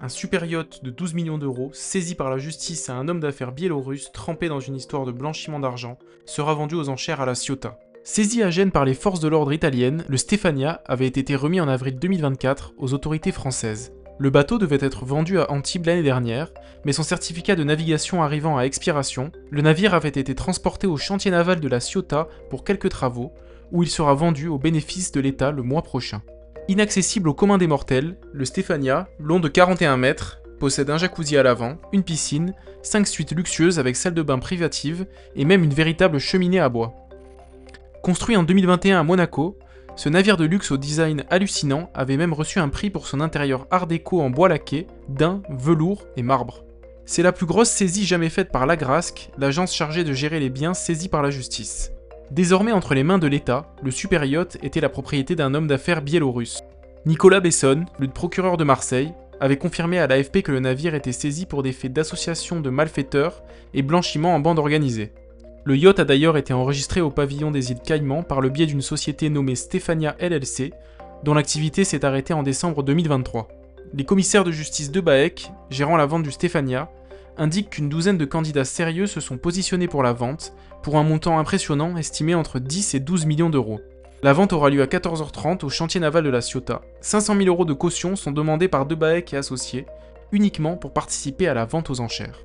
un super yacht de 12 millions d'euros, saisi par la justice à un homme d'affaires biélorusse trempé dans une histoire de blanchiment d'argent, sera vendu aux enchères à la Ciotat. Saisi à Gênes par les forces de l'ordre italiennes, le Stefania avait été remis en avril 2024 aux autorités françaises. Le bateau devait être vendu à Antibes l'année dernière, mais son certificat de navigation arrivant à expiration, le navire avait été transporté au chantier naval de la Ciotat pour quelques travaux, où il sera vendu au bénéfice de l'État le mois prochain. Inaccessible au commun des mortels, le Stefania, long de 41 mètres, possède un jacuzzi à l'avant, une piscine, 5 suites luxueuses avec salle de bain privative et même une véritable cheminée à bois. Construit en 2021 à Monaco, ce navire de luxe au design hallucinant avait même reçu un prix pour son intérieur art déco en bois laqué, daim, velours et marbre. C'est la plus grosse saisie jamais faite par l'Agrasc, l'agence chargée de gérer les biens saisis par la justice. Désormais entre les mains de l'État, le super yacht était la propriété d'un homme d'affaires biélorusse. Nicolas Besson, le procureur de Marseille, avait confirmé à l'AFP que le navire était saisi pour des faits d'association de malfaiteurs et blanchiment en bande organisée. Le yacht a d'ailleurs été enregistré au pavillon des îles Caïmans par le biais d'une société nommée Stefania LLC, dont l'activité s'est arrêtée en décembre 2023. Les commissaires de justice de Baec, gérant la vente du Stefania, indiquent qu'une douzaine de candidats sérieux se sont positionnés pour la vente, pour un montant impressionnant estimé entre 10 et 12 millions d'euros. La vente aura lieu à 14h30 au chantier naval de la Ciotat. 500 000 euros de caution sont demandés par De Baec et associés, uniquement pour participer à la vente aux enchères.